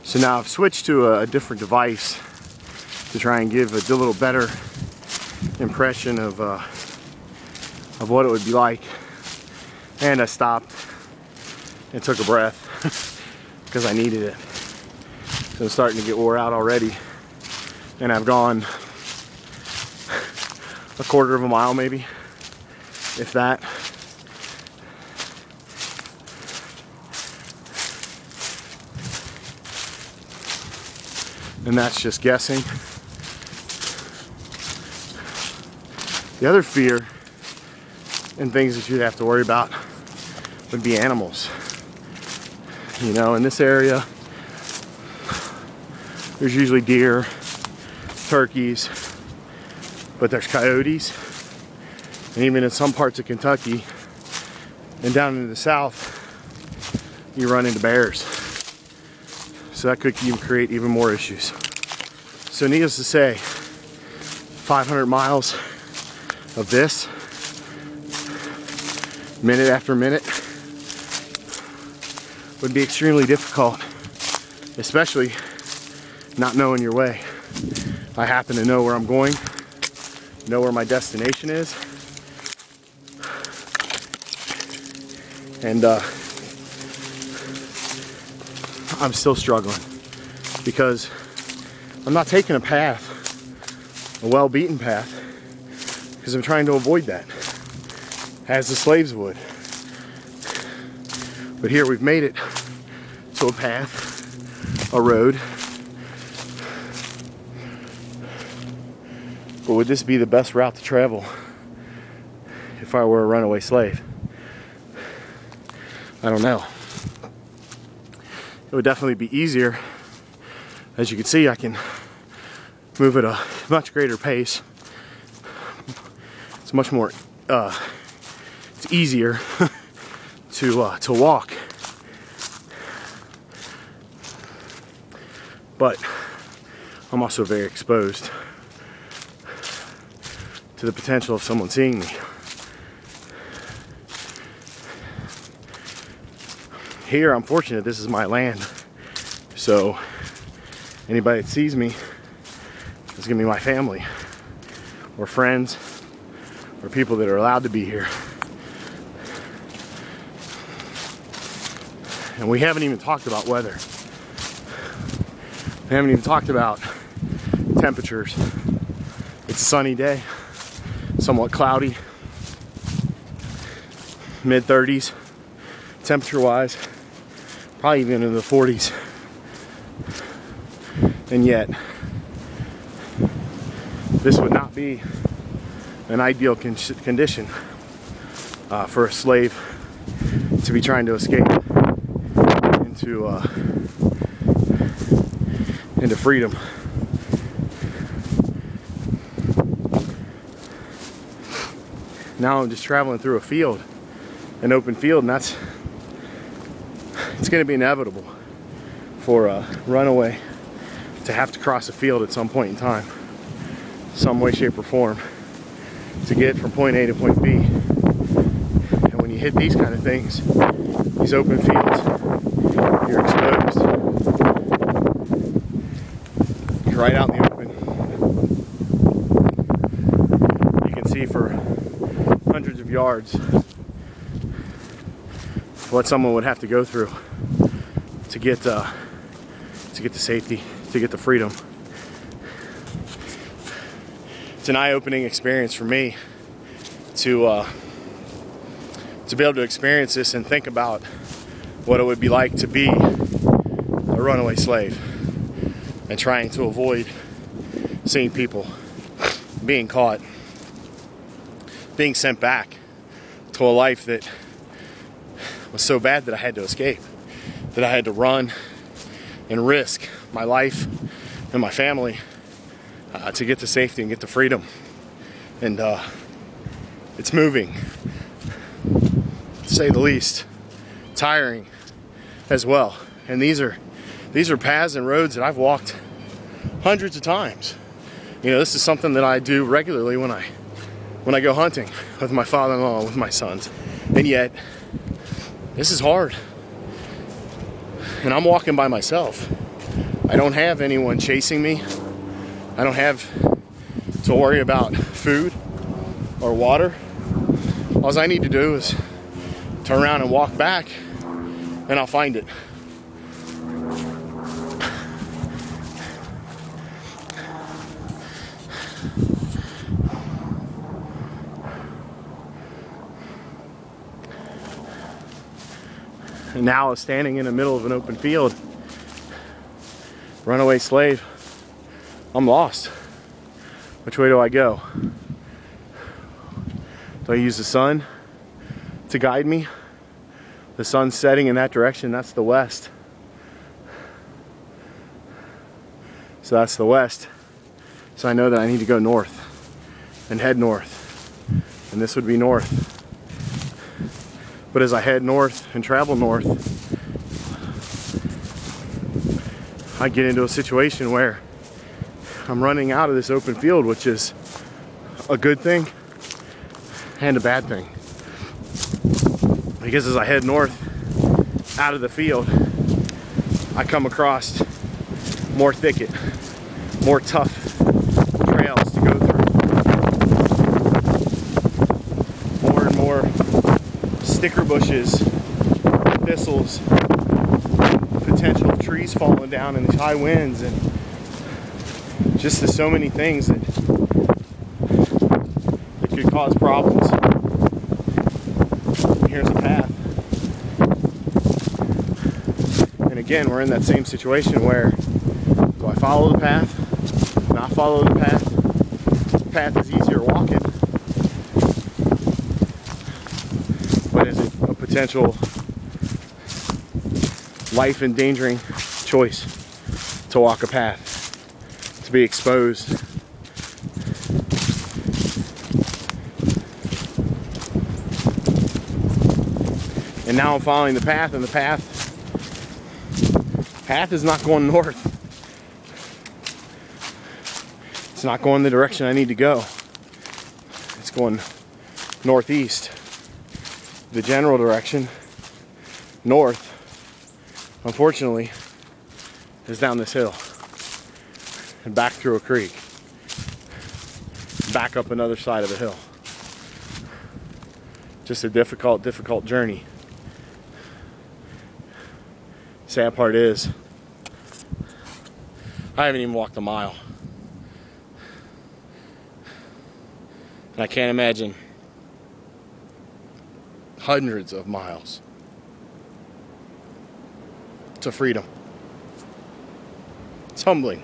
So now I've switched to a different device to try and give a little better impression of what it would be like. And I stopped and took a breath because I needed it. So I'm starting to get wore out already. And I've gone a quarter of a mile maybe, if that. And that's just guessing. The other fear and things that you'd have to worry about would be animals. You know, in this area, there's usually deer, turkeys, but there's coyotes. And even in some parts of Kentucky and down into the south, you run into bears. So that could even create even more issues. So needless to say, 500 miles of this, minute after minute, would be extremely difficult, especially not knowing your way. I happen to know where I'm going, know where my destination is, and I'm still struggling because I'm not taking a path, a well-beaten path, because I'm trying to avoid that, as the slaves would. But here we've made it to a path, a road. But would this be the best route to travel if I were a runaway slave? I don't know. It would definitely be easier. As you can see, I can move at a much greater pace. It's much more, it's easier to walk. But I'm also very exposed to the potential of someone seeing me. Here, I'm fortunate this is my land. So anybody that sees me is gonna be my family or friends or people that are allowed to be here. And we haven't even talked about weather. We haven't even talked about temperatures. It's a sunny day, somewhat cloudy, mid-30s temperature-wise, probably even in the 40s. And yet, this would not be an ideal condition for a slave to be trying to escape into freedom. Now I'm just traveling through a field, an open field, and it's going to be inevitable for a runaway to have to cross a field at some point in time, some way, shape, or form, to get from point A to point B. And when you hit these kind of things, these open fields, you're exposed. You're right out in the open. You can see for hundreds of yards what someone would have to go through to get to safety, to get to freedom. It's an eye-opening experience for me to be able to experience this and think about what it would be like to be a runaway slave and trying to avoid seeing people, being caught, being sent back to a life that was so bad that I had to escape, that I had to run and risk my life and my family to get to safety and get to freedom. And it's moving, to say the least, tiring as well. And these are paths and roads that I've walked hundreds of times. You know, this is something that I do regularly when I go hunting with my father-in-law, with my sons. And yet, this is hard. And I'm walking by myself. I don't have anyone chasing me. I don't have to worry about food or water. All I need to do is turn around and walk back, and I'll find it. And now, standing in the middle of an open field, runaway slave, I'm lost. Which way do I go? Do I use the sun to guide me? The sun's setting in that direction, that's the west. So that's the west. So I know that I need to go north and head north. And this would be north. But as I head north and travel north, I get into a situation where I'm running out of this open field, which is a good thing and a bad thing. Because as I head north out of the field, I come across more thicket, more tough trails to go through. More and more sticker bushes, thistles, potential trees falling down in these high winds, and just there's so many things that could cause problems. Here's a path. And again, we're in that same situation where, do I follow the path? Not follow the path? The path is easier walking. But is it a potential life-endangering choice to walk a path, to be exposed? And now I'm following the path, and the path is not going north. It's not going the direction I need to go. It's going northeast. The general direction, north, unfortunately, is down this hill and back through a creek, back up another side of the hill. Just a difficult journey. Sad part is, I haven't even walked a mile. And I can't imagine hundreds of miles to freedom. It's humbling.